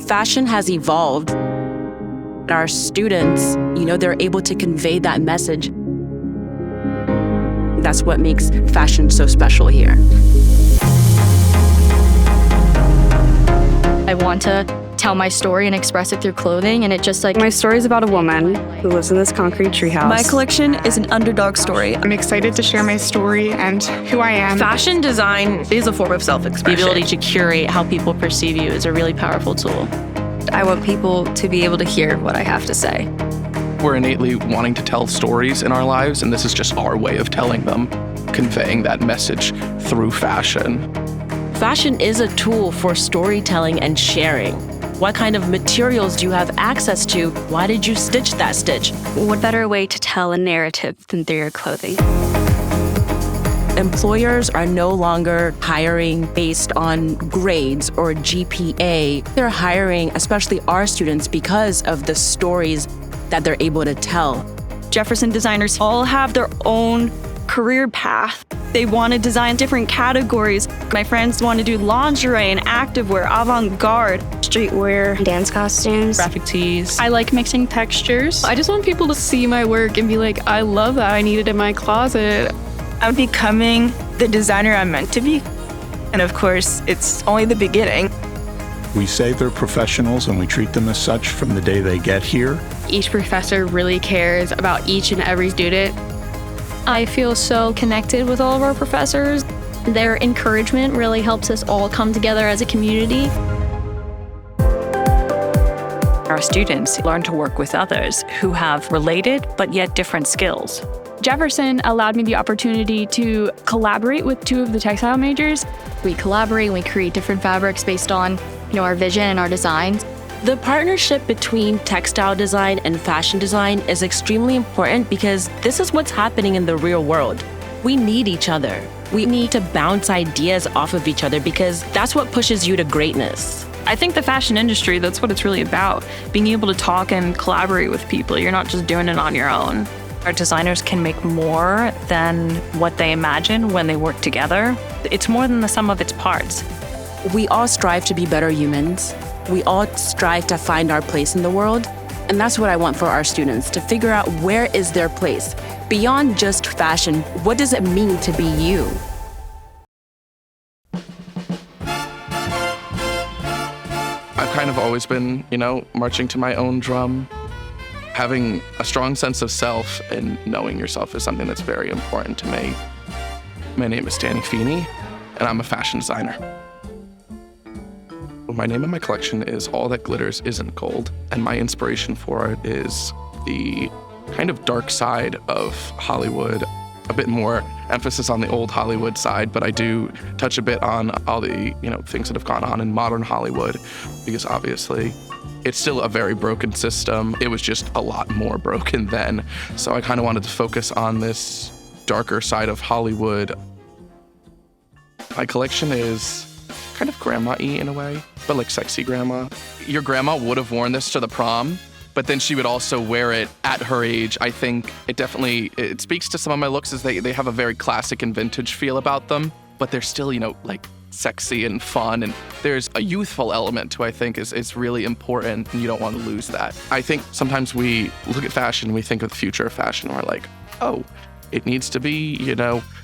Fashion has evolved. Our students, they're able to convey that message. That's what makes fashion so special here. I want to tell my story and express it through clothing, and it just My story is about a woman who lives in this concrete treehouse. My collection is an underdog story. I'm excited to share my story and who I am. Fashion design is a form of self-expression. The ability to curate how people perceive you is a really powerful tool. I want people to be able to hear what I have to say. We're innately wanting to tell stories in our lives, and this is just our way of telling them, conveying that message through fashion. Fashion is a tool for storytelling and sharing. What kind of materials do you have access to? Why did you stitch that stitch? What better way to tell a narrative than through your clothing? Employers are no longer hiring based on grades or GPA. They're hiring, especially our students, because of the stories that they're able to tell. Jefferson designers all have their own career path. They want to design different categories. My friends want to do lingerie and activewear, avant-garde, Streetwear, dance costumes, Graphic tees. I like mixing textures. I just want people to see my work and be like, I love that. I need it in my closet. I'm becoming the designer I'm meant to be. And of course, it's only the beginning. We say they're professionals and we treat them as such from the day they get here. Each professor really cares about each and every student. I feel so connected with all of our professors. Their encouragement really helps us all come together as a community. Our students learn to work with others who have related but yet different skills. Jefferson allowed me the opportunity to collaborate with two of the textile majors. We collaborate and we create different fabrics based on, our vision and our designs. The partnership between textile design and fashion design is extremely important because this is what's happening in the real world. We need each other. We need to bounce ideas off of each other because that's what pushes you to greatness. I think the fashion industry, that's what it's really about. Being able to talk and collaborate with people. You're not just doing it on your own. Our designers can make more than what they imagine when they work together. It's more than the sum of its parts. We all strive to be better humans. We all strive to find our place in the world. And that's what I want for our students, to figure out where is their place. Beyond just fashion, what does it mean to be you? I've kind of always been, marching to my own drum. Having a strong sense of self and knowing yourself is something that's very important to me. My name is Danny Feeney, and I'm a fashion designer. My name in my collection is All That Glitters Isn't Gold, and my inspiration for it is the kind of dark side of Hollywood, a bit more emphasis on the old Hollywood side, but I do touch a bit on all the, things that have gone on in modern Hollywood, because obviously it's still a very broken system. It was just a lot more broken then. So I kind of wanted to focus on this darker side of Hollywood. My collection is kind of grandma-y in a way, but like sexy grandma. Your grandma would have worn this to the prom, but then she would also wear it at her age. I think it speaks to some of my looks as they have a very classic and vintage feel about them, but they're still, sexy and fun. And there's a youthful element to, I think, is really important, and you don't want to lose that. I think sometimes we look at fashion, we think of the future of fashion, and we're like, oh, it needs to be,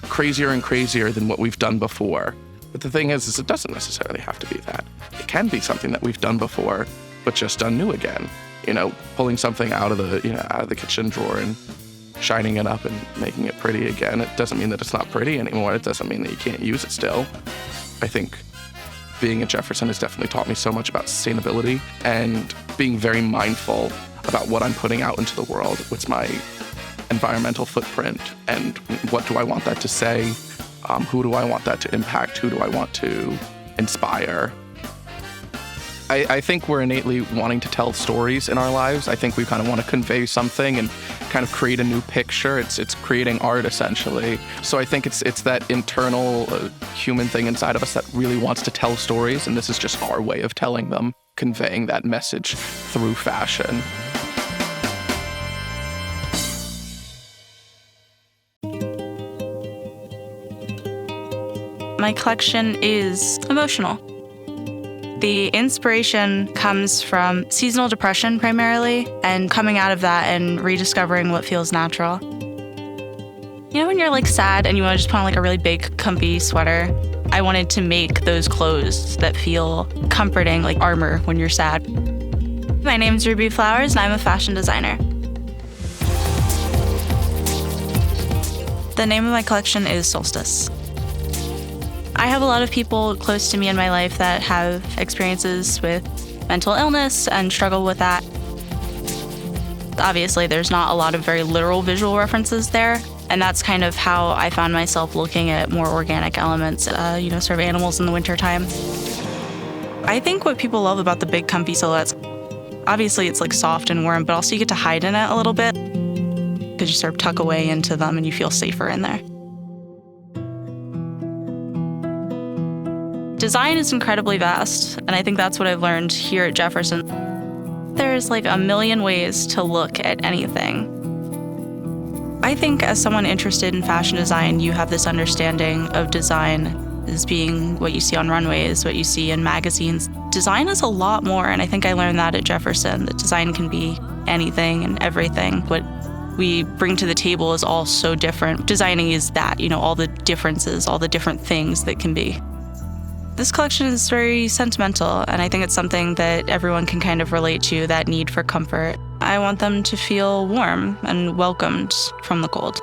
crazier and crazier than what we've done before. But the thing is it doesn't necessarily have to be that. It can be something that we've done before, but just done new again. Pulling something out of the kitchen drawer and shining it up and making it pretty again. It doesn't mean that it's not pretty anymore. It doesn't mean that you can't use it still. I think being at Jefferson has definitely taught me so much about sustainability and being very mindful about what I'm putting out into the world. What's my environmental footprint, and what do I want that to say? Who do I want that to impact? Who do I want to inspire? I think we're innately wanting to tell stories in our lives. I think we kind of want to convey something and kind of create a new picture. It's creating art, essentially. So I think it's that internal human thing inside of us that really wants to tell stories, and this is just our way of telling them, conveying that message through fashion. My collection is emotional. The inspiration comes from seasonal depression primarily, and coming out of that and rediscovering what feels natural. You know when you're like sad and you want to just put on like a really big comfy sweater? I wanted to make those clothes that feel comforting, like armor when you're sad. My name is Ruby Flowers and I'm a fashion designer. The name of my collection is Solstice. I have a lot of people close to me in my life that have experiences with mental illness and struggle with that. Obviously, there's not a lot of very literal visual references there, and that's kind of how I found myself looking at more organic elements, sort of animals in the wintertime. I think what people love about the big comfy silhouettes, obviously it's like soft and warm, but also you get to hide in it a little bit because you sort of tuck away into them and you feel safer in there. Design is incredibly vast, and I think that's what I've learned here at Jefferson. There's like a million ways to look at anything. I think as someone interested in fashion design, you have this understanding of design as being what you see on runways, what you see in magazines. Design is a lot more, and I think I learned that at Jefferson, that design can be anything and everything. What we bring to the table is all so different. Designing is that, all the differences, all the different things that can be. This collection is very sentimental, and I think it's something that everyone can kind of relate to, that need for comfort. I want them to feel warm and welcomed from the cold.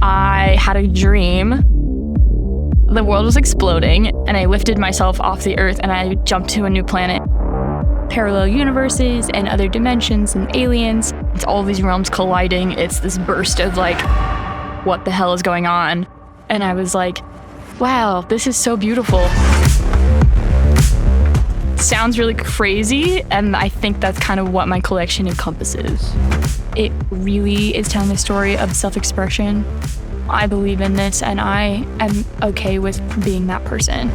I had a dream. The world was exploding, and I lifted myself off the earth and I jumped to a new planet. Parallel universes and other dimensions and aliens. It's all these realms colliding. It's this burst of like, what the hell is going on? And I was like, wow, this is so beautiful. It sounds really crazy, and I think that's kind of what my collection encompasses. It really is telling the story of self-expression. I believe in this, and I am okay with being that person.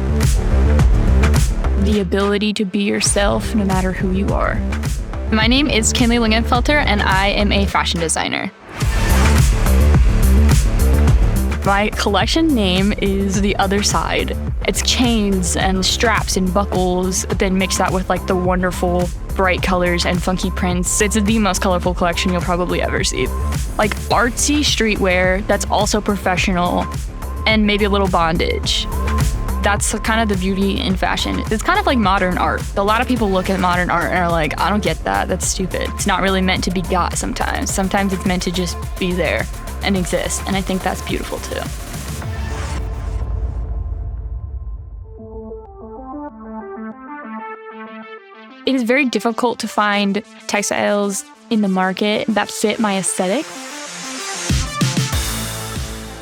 The ability to be yourself no matter who you are. My name is Kinley Lingenfelter, and I am a fashion designer. My collection name is The Other Side. It's chains and straps and buckles, then mix that with like the wonderful bright colors and funky prints. It's the most colorful collection you'll probably ever see. Like artsy streetwear that's also professional, and maybe a little bondage. That's kind of the beauty in fashion. It's kind of like modern art. A lot of people look at modern art and are like, I don't get that, that's stupid. It's not really meant to be got sometimes. Sometimes it's meant to just be there and exist, and I think that's beautiful too. It is very difficult to find textiles in the market that fit my aesthetic.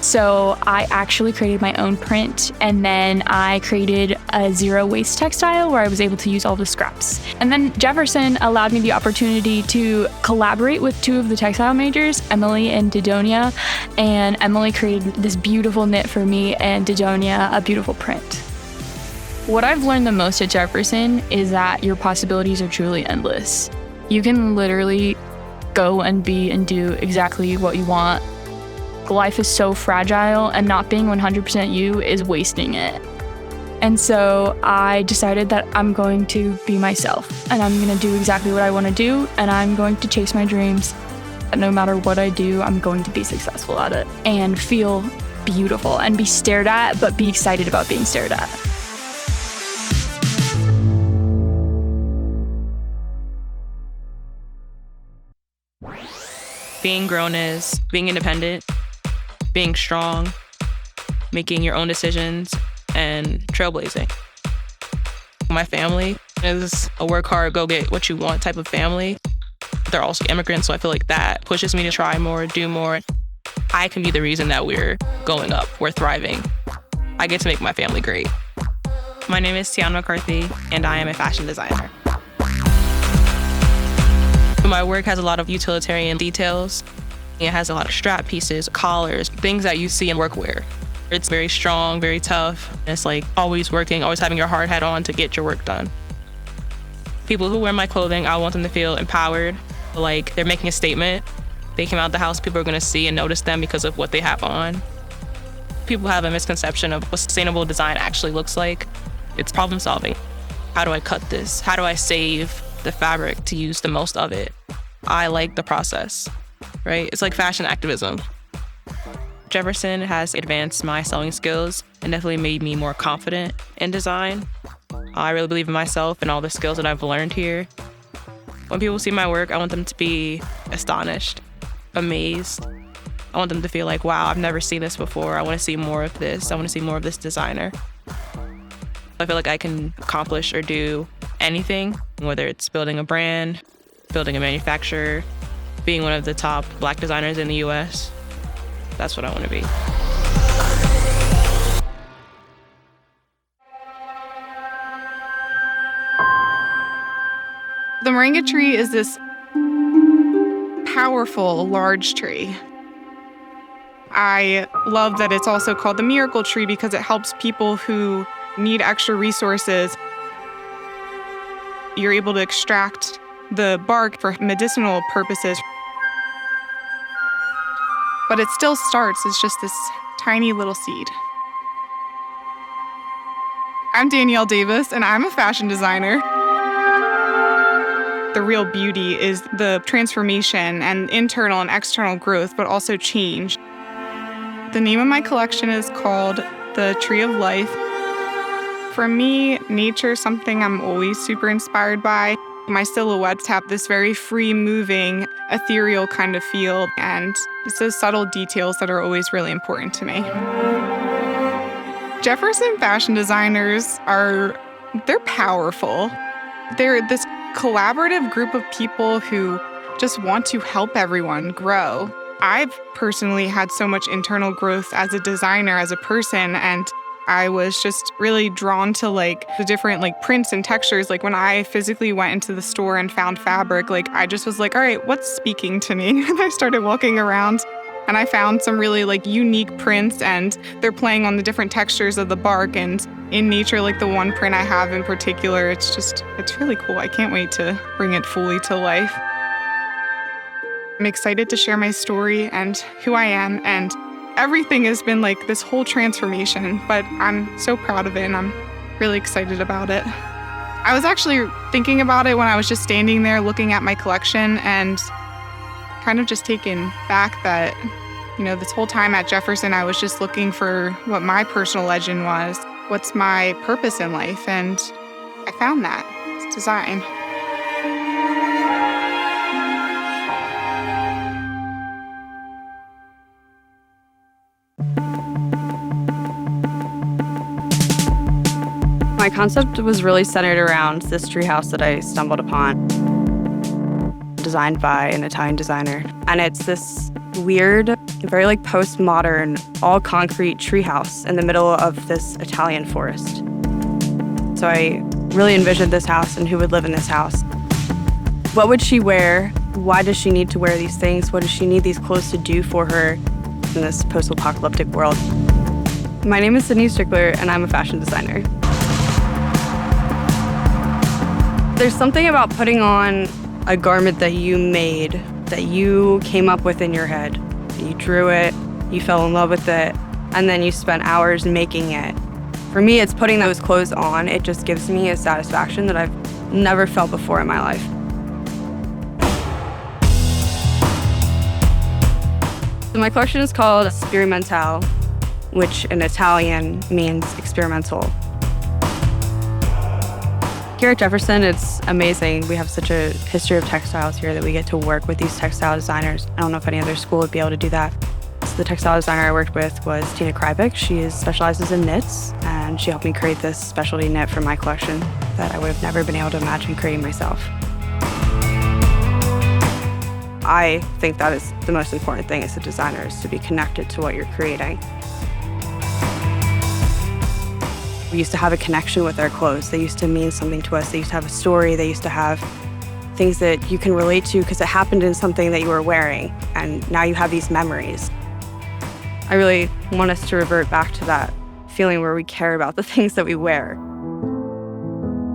So I actually created my own print, and then I created a zero waste textile where I was able to use all the scraps. And then Jefferson allowed me the opportunity to collaborate with two of the textile majors, Emily and Didonia, and Emily created this beautiful knit for me, and Didonia a beautiful print. What I've learned the most at Jefferson is that your possibilities are truly endless. You can literally go and be and do exactly what you want. Life is so fragile, and not being 100% you is wasting it. And so I decided that I'm going to be myself, and I'm going to do exactly what I want to do, and I'm going to chase my dreams. And no matter what I do, I'm going to be successful at it and feel beautiful and be stared at, but be excited about being stared at. Being grown is being independent, being strong, making your own decisions, and trailblazing. My family is a work hard, go get what you want type of family. They're also immigrants, so I feel like that pushes me to try more, do more. I can be the reason that we're going up, we're thriving. I get to make my family great. My name is Tiana McCarthy, and I am a fashion designer. My work has a lot of utilitarian details. It has a lot of strap pieces, collars, things that you see in workwear. It's very strong, very tough. It's like always working, always having your hard hat on to get your work done. People who wear my clothing, I want them to feel empowered, like they're making a statement. They came out the house, people are gonna see and notice them because of what they have on. People have a misconception of what sustainable design actually looks like. It's problem solving. How do I cut this? How do I save the fabric to use the most of it? I like the process, right? It's like fashion activism. Jefferson has advanced my sewing skills and definitely made me more confident in design. I really believe in myself and all the skills that I've learned here. When people see my work, I want them to be astonished, amazed. I want them to feel like, wow, I've never seen this before. I want to see more of this. I want to see more of this designer. I feel like I can accomplish or do anything, whether it's building a brand, building a manufacturer, being one of the top Black designers in the US. That's what I want to be. The moringa tree is this powerful, large tree. I love that it's also called the miracle tree because it helps people who need extra resources. You're able to extract the bark for medicinal purposes. But it still starts as just this tiny little seed. I'm Danielle Davis, and I'm a fashion designer. The real beauty is the transformation and internal and external growth, but also change. The name of my collection is called The Tree of Life. For me, nature is something I'm always super inspired by. My silhouettes have this very free-moving, ethereal kind of feel, and it's those subtle details that are always really important to me. Jefferson fashion designers they're powerful. They're this collaborative group of people who just want to help everyone grow. I've personally had so much internal growth as a designer, as a person, and I was just really drawn to the different prints and textures. When I physically went into the store and found fabric, I just was like, all right, what's speaking to me? And I started walking around and I found some really unique prints, and they're playing on the different textures of the bark. And in nature, the one print I have in particular, it's really cool. I can't wait to bring it fully to life. I'm excited to share my story and who I am, and everything has been this whole transformation, but I'm so proud of it and I'm really excited about it. I was actually thinking about it when I was just standing there looking at my collection and kind of just taken back that, this whole time at Jefferson, I was just looking for what my personal legend was. What's my purpose in life? And I found that. It's design. My concept was really centered around this treehouse that I stumbled upon, designed by an Italian designer. And it's this weird, very postmodern, all concrete treehouse in the middle of this Italian forest. So I really envisioned this house and who would live in this house. What would she wear? Why does she need to wear these things? What does she need these clothes to do for her in this post-apocalyptic world? My name is Sydney Strickler, and I'm a fashion designer. There's something about putting on a garment that you made, that you came up with in your head. You drew it, you fell in love with it, and then you spent hours making it. For me, it's putting those clothes on. It just gives me a satisfaction that I've never felt before in my life. So my collection is called Sperimentale, which in Italian means experimental. Here at Jefferson, it's amazing. We have such a history of textiles here that we get to work with these textile designers. I don't know if any other school would be able to do that. So the textile designer I worked with was Tina Krybik. She specializes in knits, and she helped me create this specialty knit for my collection that I would have never been able to imagine creating myself. I think that is the most important thing as a designer, is to be connected to what you're creating. We used to have a connection with our clothes. They used to mean something to us. They used to have a story. They used to have things that you can relate to because it happened in something that you were wearing, and now you have these memories. I really want us to revert back to that feeling where we care about the things that we wear.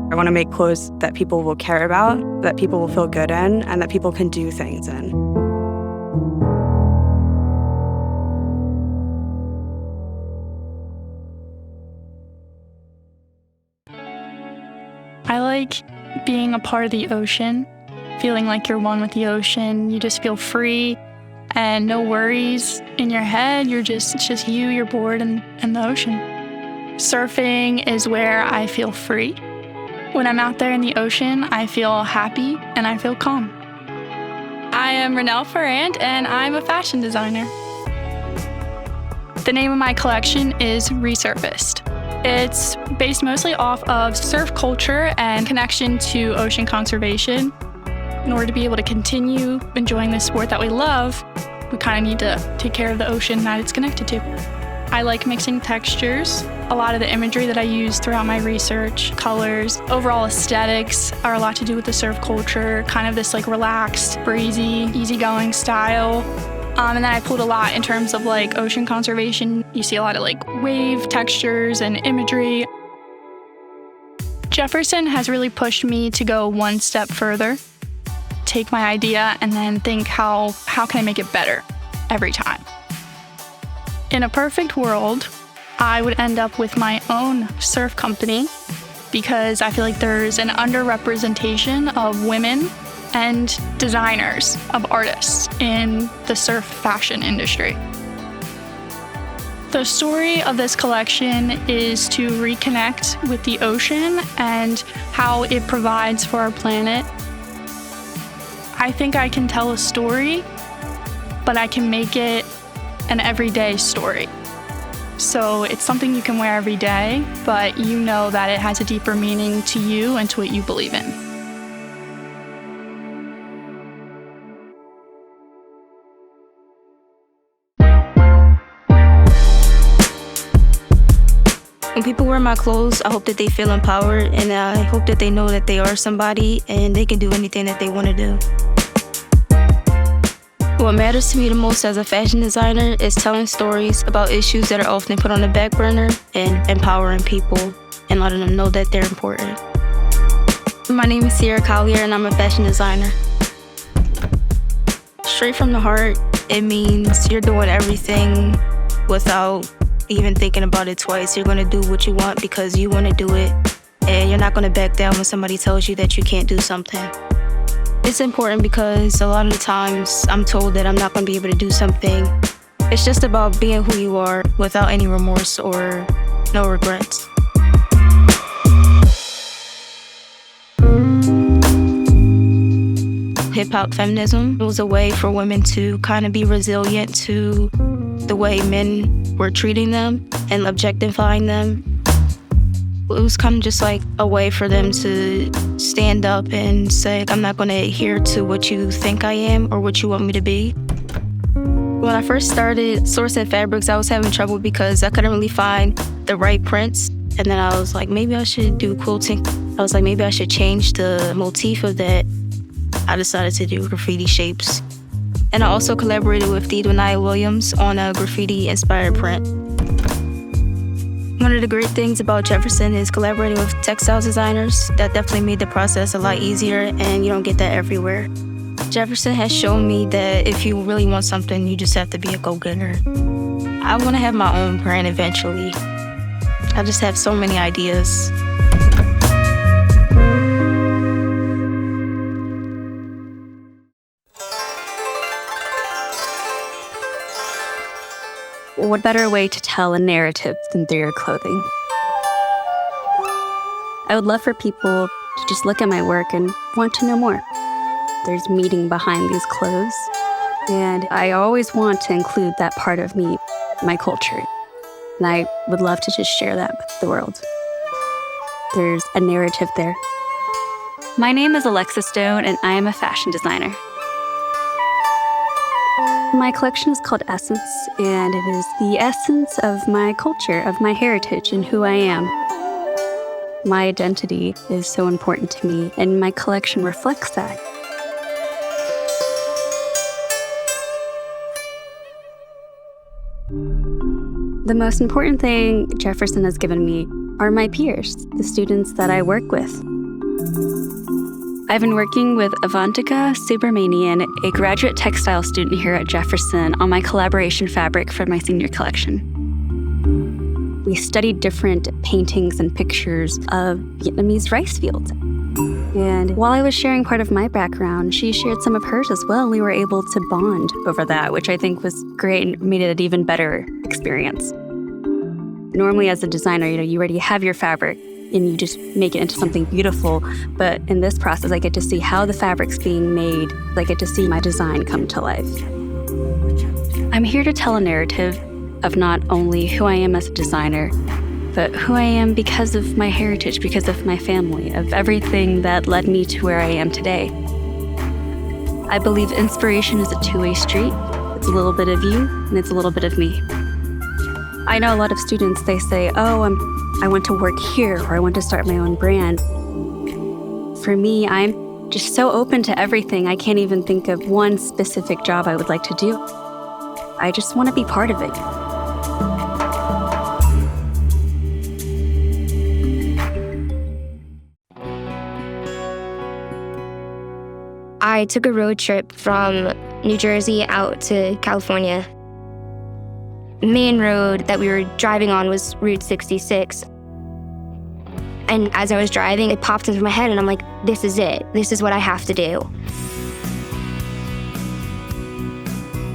I want to make clothes that people will care about, that people will feel good in, and that people can do things in. I like being a part of the ocean, feeling like you're one with the ocean. You just feel free and no worries in your head. It's just you, you're bored, and the ocean. Surfing is where I feel free. When I'm out there in the ocean, I feel happy and I feel calm. I am Renelle Ferrand, and I'm a fashion designer. The name of my collection is Resurfaced. It's based mostly off of surf culture and connection to ocean conservation. In order to be able to continue enjoying this sport that we love, we kind of need to take care of the ocean that it's connected to. I like mixing textures. A lot of the imagery that I use throughout my research, colors, overall aesthetics are a lot to do with the surf culture, kind of this like relaxed, breezy, easygoing style. And then I pulled a lot in terms of like ocean conservation. You see a lot of like wave textures and imagery. Jefferson has really pushed me to go one step further, take my idea and then think how can I make it better every time. In a perfect world, I would end up with my own surf company because I feel like there's an underrepresentation of women and designers, of artists in the surf fashion industry. The story of this collection is to reconnect with the ocean and how it provides for our planet. I think I can tell a story, but I can make it an everyday story. So it's something you can wear every day, but you know that it has a deeper meaning to you and to what you believe in. When people wear my clothes, I hope that they feel empowered, and I hope that they know that they are somebody and they can do anything that they want to do. What matters to me the most as a fashion designer is telling stories about issues that are often put on the back burner and empowering people and letting them know that they're important. My name is Sierra Collier, and I'm a fashion designer. Straight from the heart, it means you're doing everything without even thinking about it twice. You're going to do what you want because you want to do it, and you're not going to back down when somebody tells you that you can't do something. It's important because a lot of the times I'm told that I'm not going to be able to do something. It's just about being who you are without any remorse or no regrets. Hip-hop feminism was a way for women to kind of be resilient to the way men were treating them and objectifying them. It was kind of just like a way for them to stand up and say, I'm not going to adhere to what you think I am or what you want me to be. When I first started sourcing fabrics, I was having trouble because I couldn't really find the right prints. And then I was like, maybe I should do quilting. I was like, maybe I should change the motif of that. I decided to do graffiti shapes. And I also collaborated with Deidwania Williams on a graffiti-inspired print. One of the great things about Jefferson is collaborating with textiles designers. That definitely made the process a lot easier, and you don't get that everywhere. Jefferson has shown me that if you really want something, you just have to be a go-getter. I want to have my own brand eventually. I just have so many ideas. What better way to tell a narrative than through your clothing? I would love for people to just look at my work and want to know more. There's meaning behind these clothes, and I always want to include that part of me, my culture. And I would love to just share that with the world. There's a narrative there. My name is Alexa Stone, and I am a fashion designer. My collection is called Essence, and it is the essence of my culture, of my heritage, and who I am. My identity is so important to me, and my collection reflects that. The most important thing Jefferson has given me are my peers, the students that I work with. I've been working with Avantika Subramanian, a graduate textile student here at Jefferson, on my collaboration fabric for my senior collection. We studied different paintings and pictures of Vietnamese rice fields. And while I was sharing part of my background, she shared some of hers as well. We were able to bond over that, which I think was great and made it an even better experience. Normally as a designer, you already have your fabric and you just make it into something beautiful. But in this process, I get to see how the fabric's being made. I get to see my design come to life. I'm here to tell a narrative of not only who I am as a designer, but who I am because of my heritage, because of my family, of everything that led me to where I am today. I believe inspiration is a two-way street. It's a little bit of you, and it's a little bit of me. I know a lot of students, they say, I want to work here, or I want to start my own brand. For me, I'm just so open to everything. I can't even think of one specific job I would like to do. I just want to be part of it. I took a road trip from New Jersey out to California. The main road that we were driving on was Route 66. And as I was driving, it popped into my head and I'm like, this is it. This is what I have to do.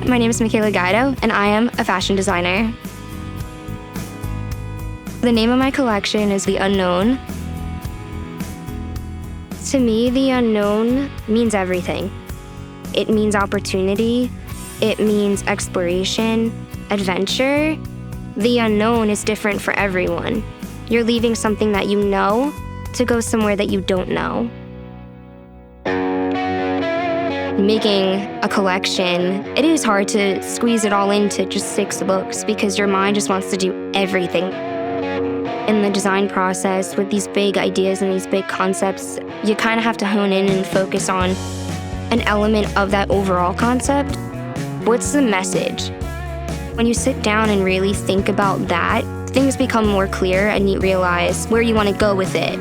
My name is Michaela Guido, and I am a fashion designer. The name of my collection is The Unknown. To me, the unknown means everything. It means opportunity. It means exploration, adventure. The unknown is different for everyone. You're leaving something that you know to go somewhere that you don't know. Making a collection, it is hard to squeeze it all into just 6 books because your mind just wants to do everything. In the design process, with these big ideas and these big concepts, you kind of have to hone in and focus on an element of that overall concept. What's the message? When you sit down and really think about that, things become more clear and you realize where you want to go with it.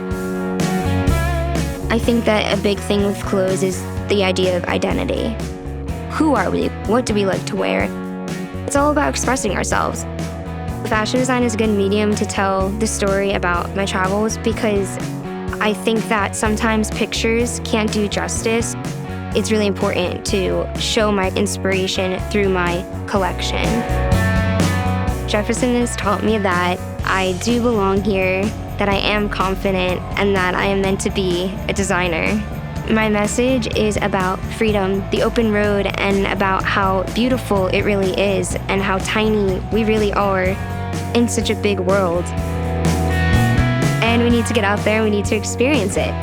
I think that a big thing with clothes is the idea of identity. Who are we? What do we like to wear? It's all about expressing ourselves. Fashion design is a good medium to tell the story about my travels because I think that sometimes pictures can't do justice. It's really important to show my inspiration through my collection. Jefferson has taught me that I do belong here, that I am confident, and that I am meant to be a designer. My message is about freedom, the open road, and about how beautiful it really is and how tiny we really are in such a big world. And we need to get out there, we need to experience it.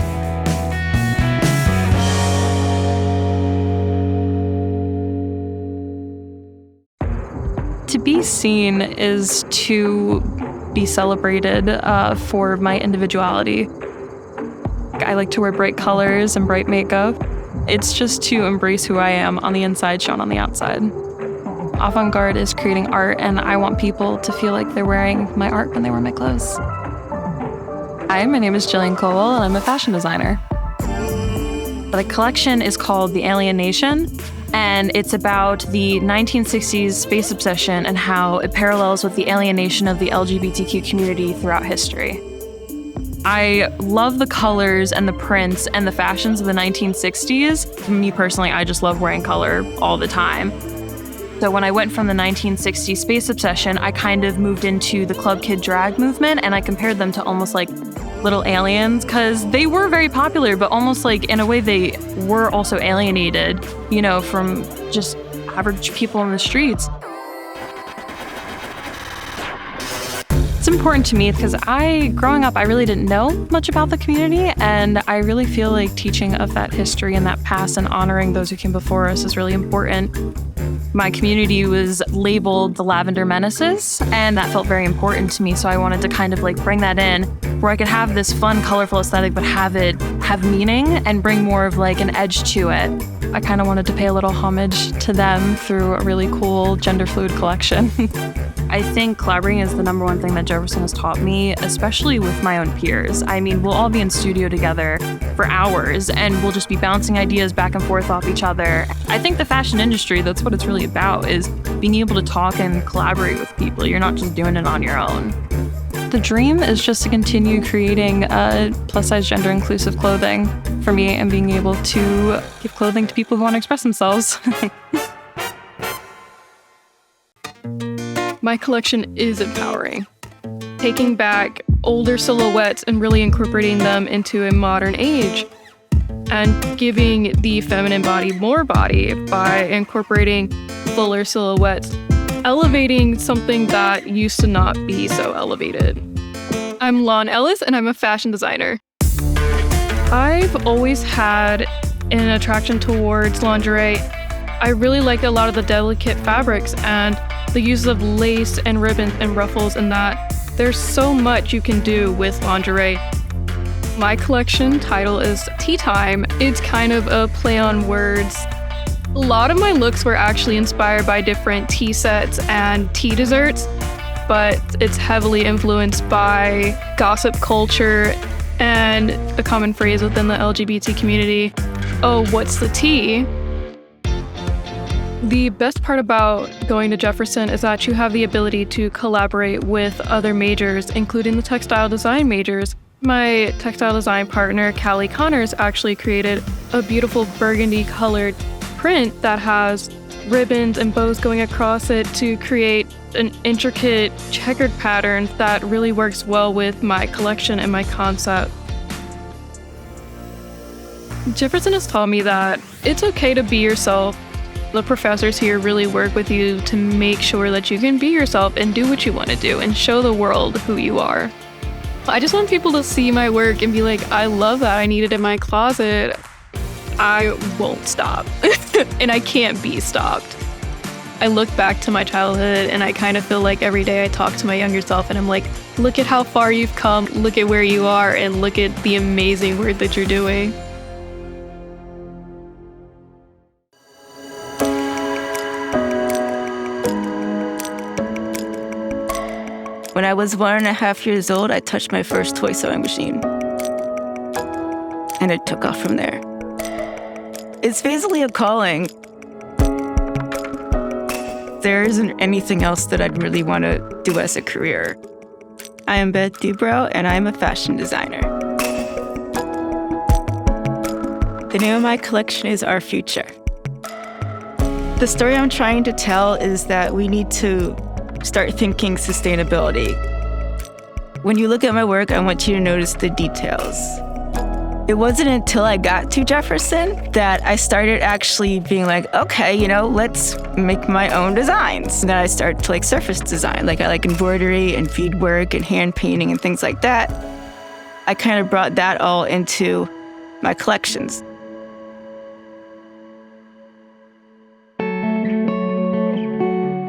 To be seen is to be celebrated for my individuality. I like to wear bright colors and bright makeup. It's just to embrace who I am on the inside, shown on the outside. Avant-garde is creating art, and I want people to feel like they're wearing my art when they wear my clothes. Hi, my name is Jillian Colwell, and I'm a fashion designer. The collection is called The Alien Nation, and it's about the 1960s space obsession and how it parallels with the alienation of the LGBTQ community throughout history. I love the colors and the prints and the fashions of the 1960s. Me personally, I just love wearing color all the time. So when I went from the 1960s space obsession, I kind of moved into the club kid drag movement, and I compared them to almost like little aliens because they were very popular, but almost like in a way they were also alienated, you know, from just average people in the streets. It's important to me because growing up, I really didn't know much about the community, and I really feel like teaching of that history and that past and honoring those who came before us is really important. My community was labeled the Lavender Menaces, and that felt very important to me, so I wanted to kind of like bring that in where I could have this fun, colorful aesthetic, but have it have meaning and bring more of like an edge to it. I kind of wanted to pay a little homage to them through a really cool gender fluid collection. I think collaborating is the number one thing that Jefferson has taught me, especially with my own peers. I mean, we'll all be in studio together for hours and we'll just be bouncing ideas back and forth off each other. I think the fashion industry, that's what it's really about, is being able to talk and collaborate with people. You're not just doing it on your own. The dream is just to continue creating plus-size gender-inclusive clothing for me and being able to give clothing to people who want to express themselves. My collection is empowering. Taking back older silhouettes and really incorporating them into a modern age, and giving the feminine body more body by incorporating fuller silhouettes, elevating something that used to not be so elevated. I'm Lon Ellis, and I'm a fashion designer. I've always had an attraction towards lingerie. I really like a lot of the delicate fabrics and the use of lace and ribbons and ruffles, and that there's so much you can do with lingerie. My collection title is Tea Time. It's kind of a play on words. A lot of my looks were actually inspired by different tea sets and tea desserts, but it's heavily influenced by gossip culture and a common phrase within the LGBT community, "Oh, what's the tea?" The best part about going to Jefferson is that you have the ability to collaborate with other majors, including the textile design majors. My textile design partner, Callie Connors, actually created a beautiful burgundy colored print that has ribbons and bows going across it to create an intricate checkered pattern that really works well with my collection and my concept. Jefferson has taught me that it's okay to be yourself. The professors here really work with you to make sure that you can be yourself and do what you want to do and show the world who you are. I just want people to see my work and be like, I love that, I need it in my closet. I won't stop. And I can't be stopped. I look back to my childhood and I kind of feel like every day I talk to my younger self and I'm like, look at how far you've come, look at where you are, and look at the amazing work that you're doing. When I was 1.5 years old, I touched my first toy sewing machine. And it took off from there. It's basically a calling. There isn't anything else that I'd really want to do as a career. I am Beth Dubrow, and I'm a fashion designer. The name of my collection is Our Future. The story I'm trying to tell is that we need to start thinking sustainability. When you look at my work, I want you to notice the details. It wasn't until I got to Jefferson that I started actually being like, okay, let's make my own designs. And then I started to like surface design. I like embroidery and beadwork and hand painting and things like that. I kind of brought that all into my collections.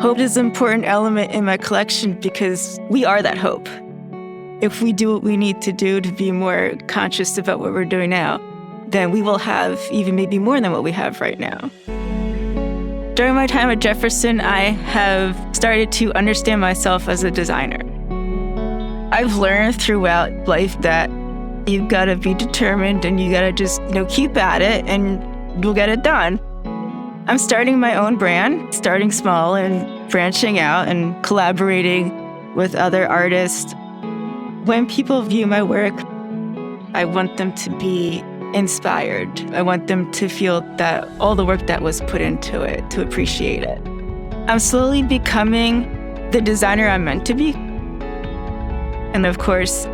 Hope is an important element in my collection because we are that hope. If we do what we need to do to be more conscious about what we're doing now, then we will have even maybe more than what we have right now. During my time at Jefferson, I have started to understand myself as a designer. I've learned throughout life that you've got to be determined and you got to just, keep at it and you'll get it done. I'm starting my own brand, starting small and branching out and collaborating with other artists. When people view my work, I want them to be inspired. I want them to feel that all the work that was put into it, to appreciate it. I'm slowly becoming the designer I'm meant to be. And of course,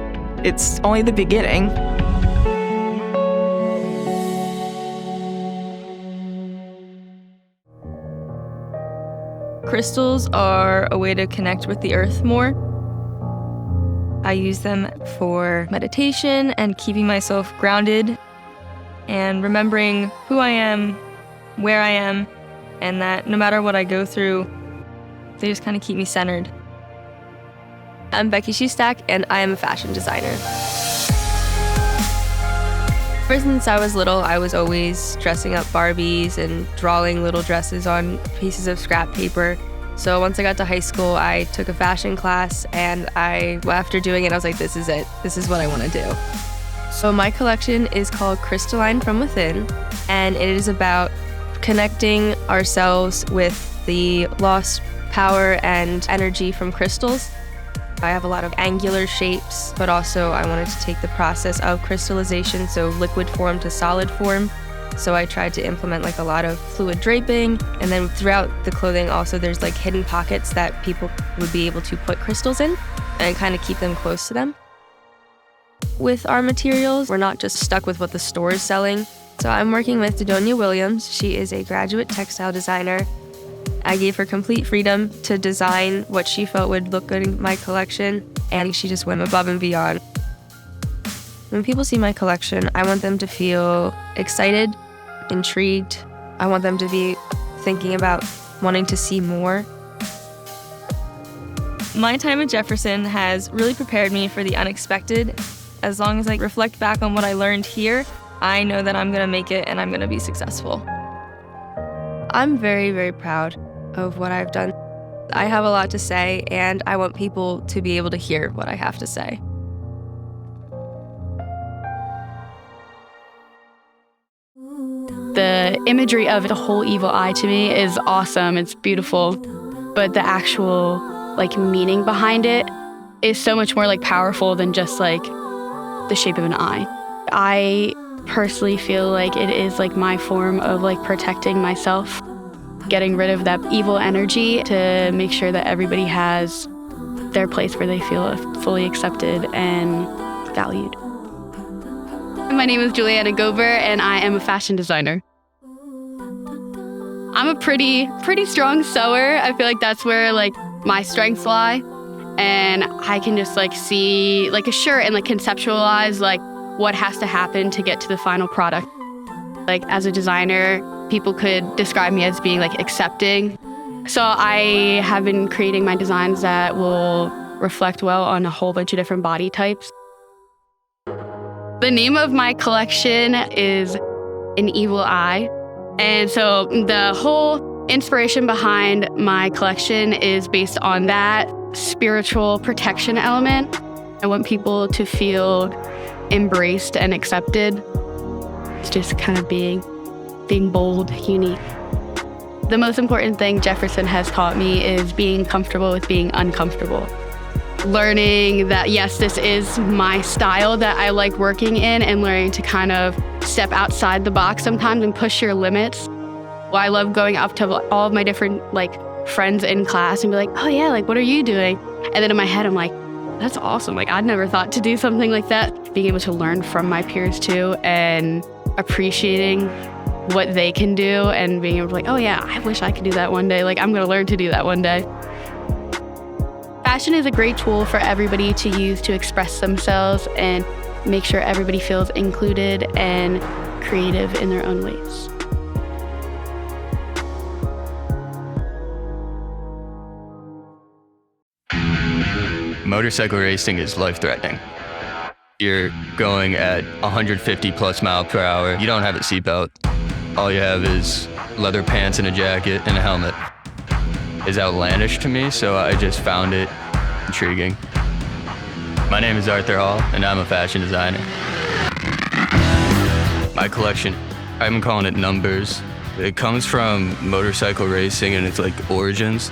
it's only the beginning. Crystals are a way to connect with the earth more. I use them for meditation and keeping myself grounded and remembering who I am, where I am, and that no matter what I go through, they just kind of keep me centered. I'm Becky Shustak, and I am a fashion designer. Ever since I was little, I was always dressing up Barbies and drawing little dresses on pieces of scrap paper. So once I got to high school, I took a fashion class, and after doing it, I was like, this is it. This is what I want to do. So my collection is called Crystalline from Within, and it is about connecting ourselves with the lost power and energy from crystals. I have a lot of angular shapes, but also I wanted to take the process of crystallization, so liquid form to solid form. So I tried to implement like a lot of fluid draping, and then throughout the clothing also there's like hidden pockets that people would be able to put crystals in and kind of keep them close to them. With our materials, we're not just stuck with what the store is selling. So I'm working with Dodonia Williams. She is a graduate textile designer. I gave her complete freedom to design what she felt would look good in my collection, and she just went above and beyond. When people see my collection, I want them to feel excited, intrigued. I want them to be thinking about wanting to see more. My time at Jefferson has really prepared me for the unexpected. As long as I reflect back on what I learned here, I know that I'm gonna make it and I'm gonna be successful. I'm very, very proud of what I've done. I have a lot to say, and I want people to be able to hear what I have to say. The imagery of the whole evil eye to me is awesome. It's beautiful, but the actual meaning behind it is so much more powerful than just the shape of an eye. I personally feel like it is my form of protecting myself, getting rid of that evil energy to make sure that everybody has their place where they feel fully accepted and valued. My name is Juliana Gober, and I am a fashion designer. I'm a pretty strong sewer. I feel like that's where my strengths lie, and I can just see a shirt and conceptualize what has to happen to get to the final product. As a designer, people could describe me as being accepting. So I have been creating my designs that will reflect well on a whole bunch of different body types. The name of my collection is An Evil Eye. And so the whole inspiration behind my collection is based on that spiritual protection element. I want people to feel embraced and accepted. It's just kind of being bold, unique. The most important thing Jefferson has taught me is being comfortable with being uncomfortable. Learning that, yes, this is my style that I like working in, and learning to kind of step outside the box sometimes and push your limits. Well, I love going up to all of my different friends in class and be like, oh yeah, what are you doing? And then in my head, I'm like, that's awesome. I'd never thought to do something like that. Being able to learn from my peers too, and appreciating what they can do, and being able to oh yeah, I wish I could do that one day. I'm gonna learn to do that one day. Fashion is a great tool for everybody to use to express themselves and make sure everybody feels included and creative in their own ways. Motorcycle racing is life-threatening. You're going at 150 plus miles per hour. You don't have a seatbelt. All you have is leather pants and a jacket and a helmet. It's outlandish to me, so I just found it intriguing. My name is Arthur Hall, and I'm a fashion designer. My collection, I'm calling it Numbers. It comes from motorcycle racing and its origins.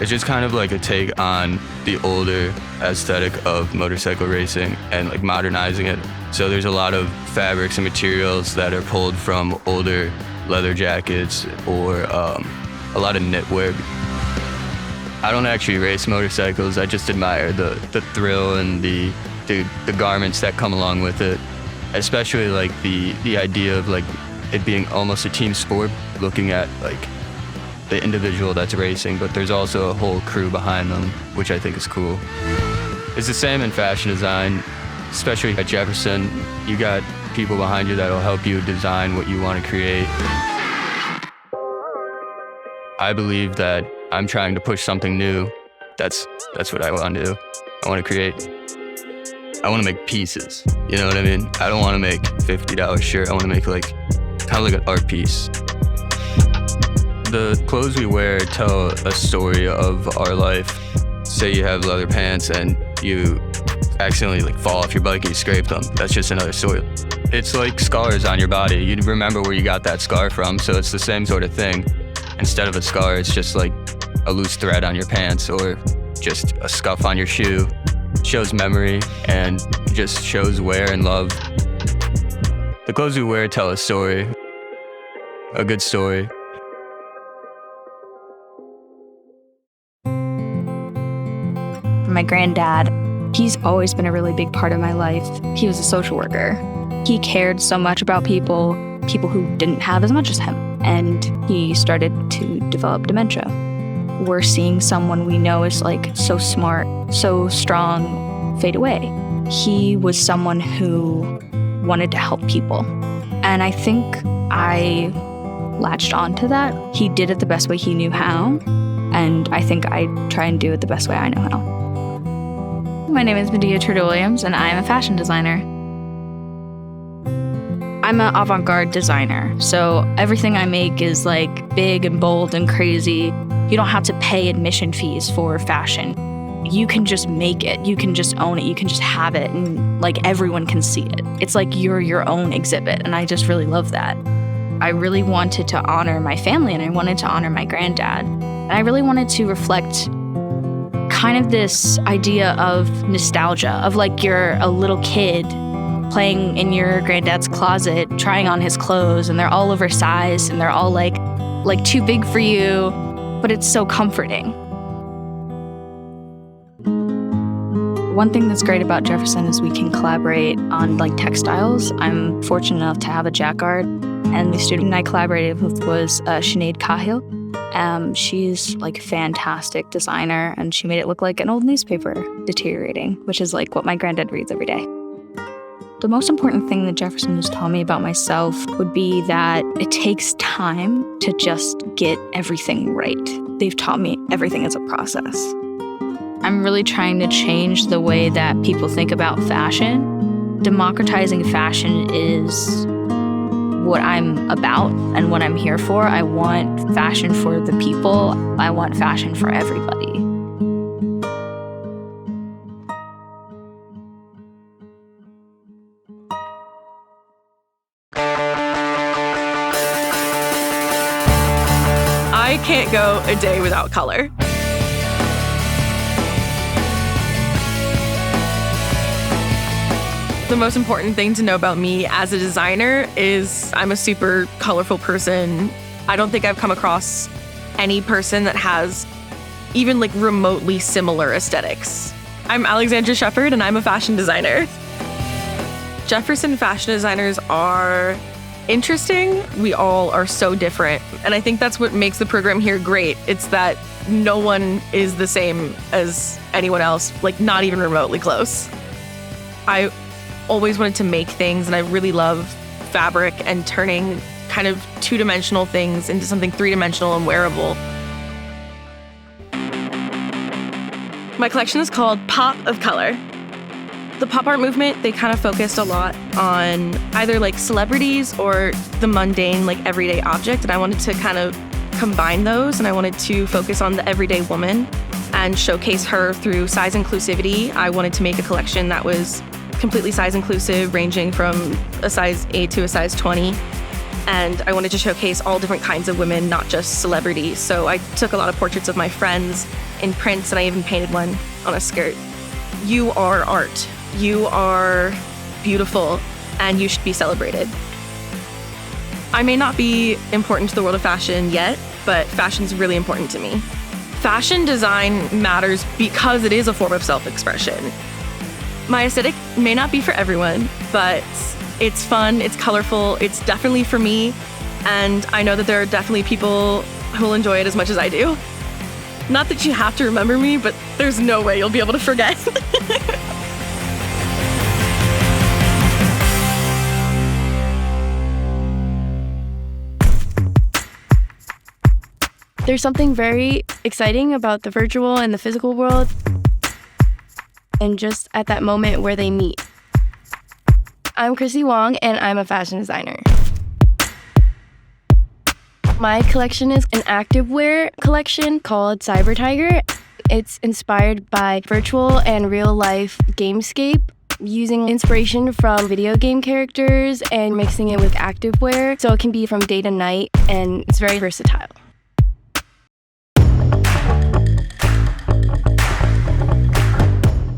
It's just kind of a take on the older aesthetic of motorcycle racing and modernizing it. So there's a lot of fabrics and materials that are pulled from older leather jackets or a lot of knitwear. I don't actually race motorcycles. I just admire the thrill and the garments that come along with it, especially the idea of it being almost a team sport, looking at the individual that's racing, but there's also a whole crew behind them, which I think is cool. It's the same in fashion design, especially at Jefferson. You got people behind you that'll help you design what you want to create. I believe that I'm trying to push something new. That's what I want to do. I want to create. I want to make pieces. You know what I mean? I don't want to make $50 shirt. I want to make kind of an art piece. The clothes we wear tell a story of our life. Say you have leather pants and you accidentally fall off your bike and you scrape them. That's just another story. It's like scars on your body. You remember where you got that scar from, so it's the same sort of thing. Instead of a scar, it's just like a loose thread on your pants or just a scuff on your shoe. It shows memory and just shows wear and love. The clothes we wear tell a story, a good story. My granddad, he's always been a really big part of my life. He was a social worker. He cared so much about people who didn't have as much as him. And he started to develop dementia. We're seeing someone we know is so smart, so strong, fade away. He was someone who wanted to help people. And I think I latched onto that. He did it the best way he knew how. And I think I try and do it the best way I know how. My name is Medea Trudeau-Williams, and I am a fashion designer. I'm an avant-garde designer, so everything I make is big and bold and crazy. You don't have to pay admission fees for fashion. You can just make it, you can just own it, you can just have it, and everyone can see it. It's like you're your own exhibit, and I just really love that. I really wanted to honor my family, and I wanted to honor my granddad. And I really wanted to reflect kind of this idea of nostalgia, of you're a little kid playing in your granddad's closet, trying on his clothes, and they're all oversized, and they're all like too big for you, but it's so comforting. One thing that's great about Jefferson is we can collaborate on textiles. I'm fortunate enough to have a jacquard, and the student I collaborated with was Sinead Cahill. She's a fantastic designer, and she made it look like an old newspaper deteriorating, which is what my granddad reads every day. The most important thing that Jefferson has taught me about myself would be that it takes time to just get everything right. They've taught me everything is a process. I'm really trying to change the way that people think about fashion. Democratizing fashion is what I'm about and what I'm here for. I want fashion for the people. I want fashion for everybody. I can't go a day without color. The most important thing to know about me as a designer is I'm a super colorful person. I don't think I've come across any person that has even remotely similar aesthetics. I'm Alexandra Shepard, and I'm a fashion designer. Jefferson fashion designers are interesting. We all are so different. And I think that's what makes the program here great. It's that no one is the same as anyone else, not even remotely close. I always wanted to make things, and I really love fabric and turning kind of two-dimensional things into something three-dimensional and wearable. My collection is called Pop of Color. The pop art movement, they kind of focused a lot on either celebrities or the mundane, everyday object, and I wanted to kind of combine those, and I wanted to focus on the everyday woman and showcase her through size inclusivity. I wanted to make a collection that was completely size inclusive, ranging from a size 8 to a size 20. And I wanted to showcase all different kinds of women, not just celebrities. So I took a lot of portraits of my friends in prints, and I even painted one on a skirt. You are art. You are beautiful, and you should be celebrated. I may not be important to the world of fashion yet, but fashion's really important to me. Fashion design matters because it is a form of self-expression. My aesthetic may not be for everyone, but it's fun, it's colorful, it's definitely for me, and I know that there are definitely people who will enjoy it as much as I do. Not that you have to remember me, but there's no way you'll be able to forget. There's something very exciting about the virtual and the physical world, and just at that moment where they meet. I'm Chrissy Wong, and I'm a fashion designer. My collection is an activewear collection called Cyber Tiger. It's inspired by virtual and real-life gamescape, using inspiration from video game characters and mixing it with activewear, so it can be from day to night, and it's very versatile.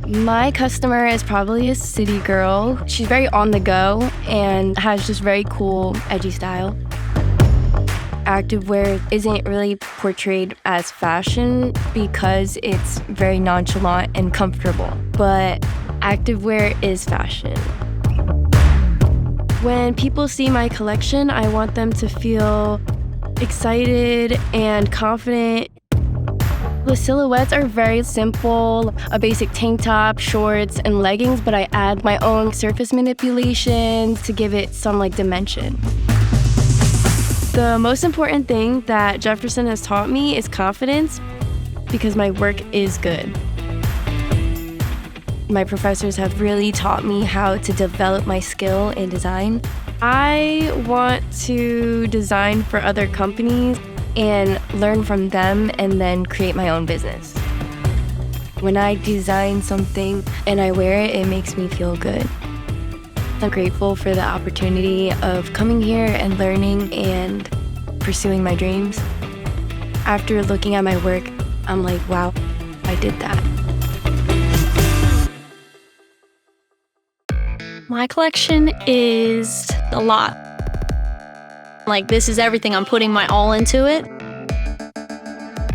My customer is probably a city girl. She's very on the go and has just very cool, edgy style. Activewear isn't really portrayed as fashion because it's very nonchalant and comfortable, but activewear is fashion. When people see my collection, I want them to feel excited and confident. The silhouettes are very simple, a basic tank top, shorts, and leggings, but I add my own surface manipulations to give it some dimension. The most important thing that Jefferson has taught me is confidence, because my work is good. My professors have really taught me how to develop my skill in design. I want to design for other companies and learn from them and then create my own business. When I design something and I wear it, it makes me feel good. I'm grateful for the opportunity of coming here and learning and pursuing my dreams. After looking at my work, I'm like, wow, I did that. My collection is a lot. This is everything. I'm putting my all into it.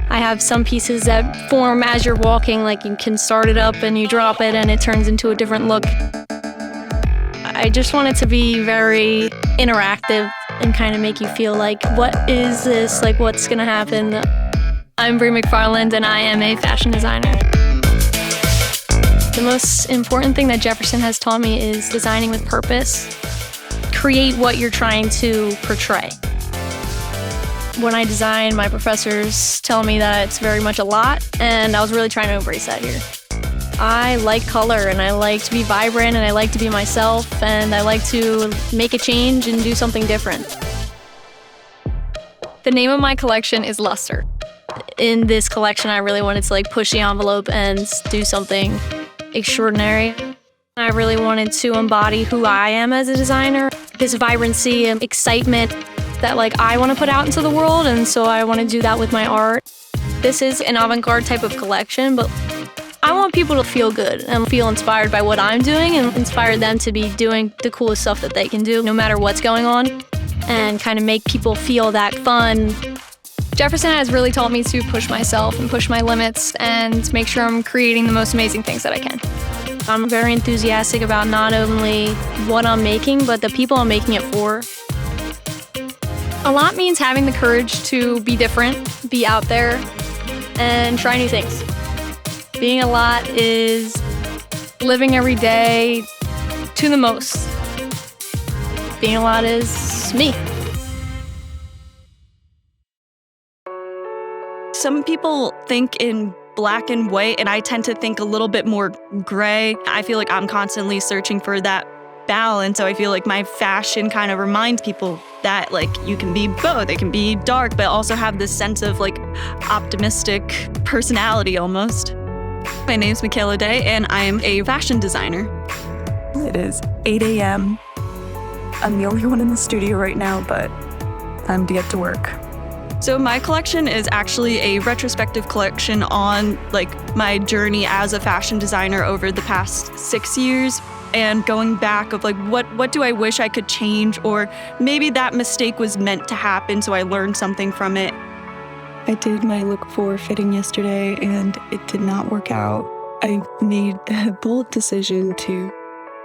I have some pieces that form as you're walking, you can start it up and you drop it and it turns into a different look. I just want it to be very interactive and kind of make you feel what is this? What's gonna happen? I'm Brie McFarland and I am a fashion designer. The most important thing that Jefferson has taught me is designing with purpose. Create what you're trying to portray. When I design, my professors tell me that it's very much a lot, and I was really trying to embrace that here. I like color, and I like to be vibrant, and I like to be myself, and I like to make a change and do something different. The name of my collection is Luster. In this collection, I really wanted to push the envelope and do something extraordinary. I really wanted to embody who I am as a designer, this vibrancy and excitement that I want to put out into the world, and so I want to do that with my art. This is an avant-garde type of collection, but I want people to feel good and feel inspired by what I'm doing and inspire them to be doing the coolest stuff that they can do no matter what's going on, and kind of make people feel that fun. Jefferson has really taught me to push myself and push my limits and make sure I'm creating the most amazing things that I can. I'm very enthusiastic about not only what I'm making, but the people I'm making it for. A lot means having the courage to be different, be out there, and try new things. Being a lot is living every day to the most. Being a lot is me. Some people think in black and white, and I tend to think a little bit more gray. I feel like I'm constantly searching for that balance, so I feel like my fashion kind of reminds people that you can be both. It can be dark, but also have this sense of optimistic personality almost. My name's Michaela Day, and I'm a fashion designer. It is 8 a.m. I'm the only one in the studio right now, but time to get to work. So my collection is actually a retrospective collection on my journey as a fashion designer over the past 6 years, and going back of what do I wish I could change, or maybe that mistake was meant to happen so I learned something from it. I did my look for fitting yesterday and it did not work out. I made a bold decision to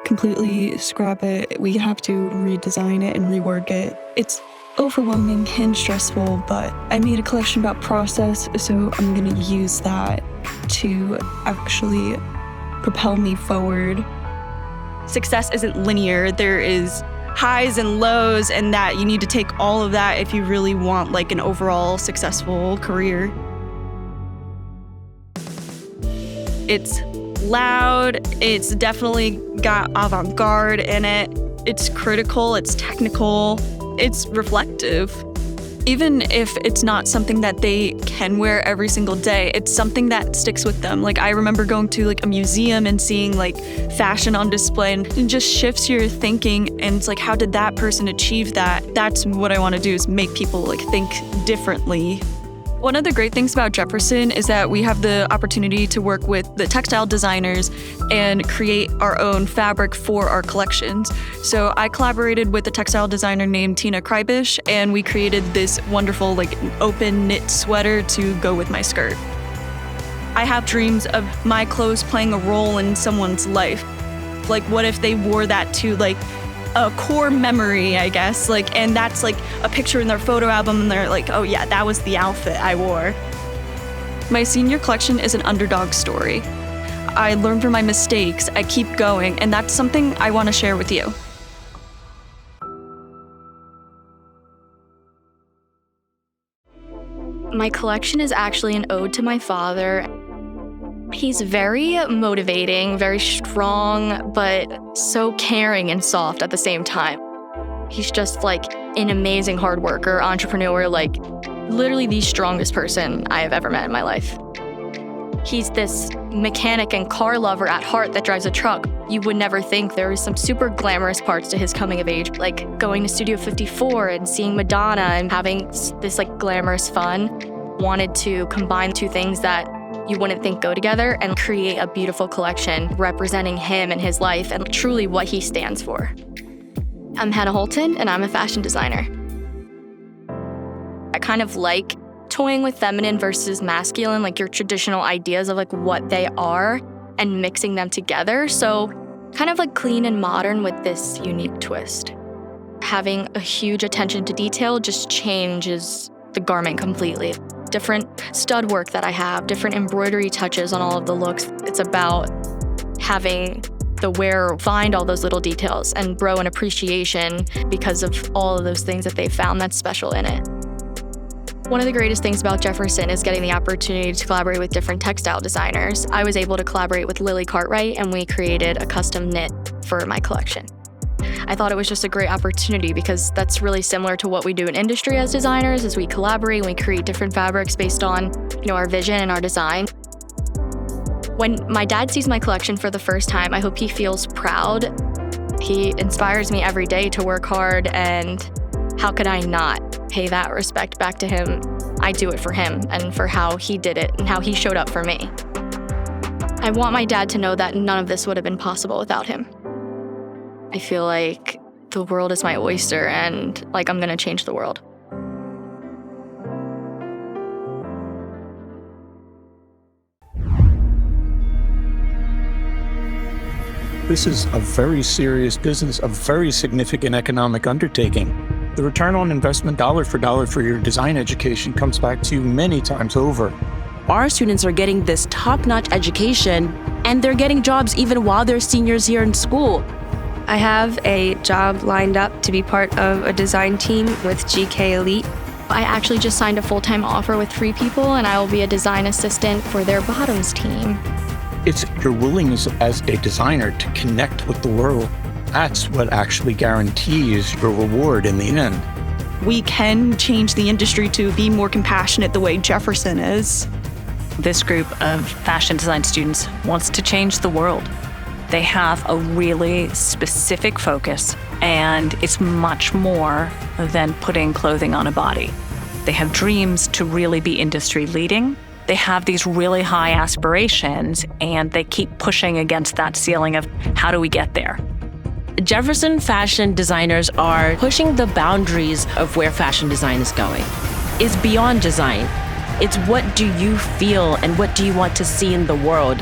completely scrap it. We have to redesign it and rework it. It's overwhelming and stressful, but I made a collection about process, so I'm gonna use that to actually propel me forward. Success isn't linear. There is highs and lows, and that you need to take all of that if you really want an overall successful career. It's loud, it's definitely got avant-garde in it, it's critical, it's technical, it's reflective. Even if it's not something that they can wear every single day, it's something that sticks with them. Like I remember going to like a museum and seeing like fashion on display, and it just shifts your thinking, and it's like, how did that person achieve that? That's what I want to do, is make people like think differently. One of the great things about Jefferson is that we have the opportunity to work with the textile designers and create our own fabric for our collections. So I collaborated with a textile designer named Tina Krybish, and we created this wonderful like open knit sweater to go with my skirt. I have dreams of my clothes playing a role in someone's life. Like what if they wore that to like a core memory, I guess, like, and that's like a picture in their photo album, and they're like, oh yeah, that was the outfit I wore. My senior collection is an underdog story. I learn from my mistakes, I keep going, and that's something I want to share with you. My collection is actually an ode to my father. He's very motivating, very strong, but so caring and soft at the same time. He's just like an amazing hard worker, entrepreneur, like literally the strongest person I have ever met in my life. He's this mechanic and car lover at heart that drives a truck. You would never think there was some super glamorous parts to his coming of age, like going to Studio 54 and seeing Madonna and having this like glamorous fun. Wanted to combine two things that you wouldn't think go together and create a beautiful collection representing him and his life and truly what he stands for. I'm Hannah Holton, and I'm a fashion designer. I kind of like toying with feminine versus masculine, like your traditional ideas of like what they are, and mixing them together. So kind of like clean and modern with this unique twist. Having a huge attention to detail just changes the garment completely. Different stud work that I have, different embroidery touches on all of the looks. It's about having the wearer find all those little details and grow an appreciation because of all of those things that they found that's special in it. One of the greatest things about Jefferson is getting the opportunity to collaborate with different textile designers. I was able to collaborate with Lily Cartwright, and we created a custom knit for my collection. I thought it was just a great opportunity because that's really similar to what we do in industry as designers, is we collaborate and we create different fabrics based on, our vision and our design. When my dad sees my collection for the first time, I hope he feels proud. He inspires me every day to work hard, and how could I not pay that respect back to him? I do it for him and for how he did it and how he showed up for me. I want my dad to know that none of this would have been possible without him. I feel like the world is my oyster, and like I'm gonna change the world. This is a very serious business, a very significant economic undertaking. The return on investment dollar for your design education comes back to you many times over. Our students are getting this top-notch education, and they're getting jobs even while they're seniors here in school. I have a job lined up to be part of a design team with GK Elite. I actually just signed a full-time offer with Free People, and I will be a design assistant for their bottoms team. It's your willingness as a designer to connect with the world. That's what actually guarantees your reward in the end. We can change the industry to be more compassionate the way Jefferson is. This group of fashion design students wants to change the world. They have a really specific focus, and it's much more than putting clothing on a body. They have dreams to really be industry leading. They have these really high aspirations, and they keep pushing against that ceiling of how do we get there? Jefferson fashion designers are pushing the boundaries of where fashion design is going. It's beyond design. It's what do you feel and what do you want to see in the world?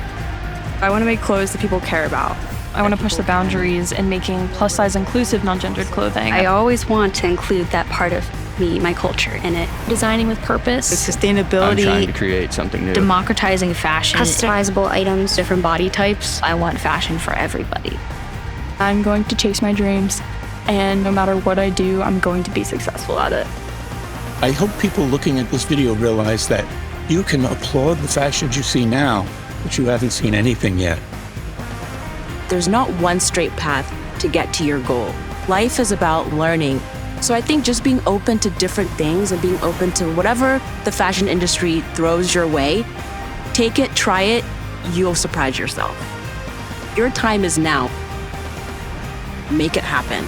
I want to make clothes that people care about. I want to push the boundaries in making plus-size inclusive non-gendered clothing. I always want to include that part of me, my culture in it. Designing with purpose. I'm Sustainability. trying to create something new. Democratizing fashion. Customizable items. Different body types. I want fashion for everybody. I'm going to chase my dreams, and no matter what I do, I'm going to be successful at it. I hope people looking at this video realize that you can applaud the fashions you see now, but you haven't seen anything yet. There's not one straight path to get to your goal. Life is about learning, So I think just being open to different things and being open to whatever the fashion industry throws your way, take it, try it, you'll surprise yourself. Your time is now. Make it happen.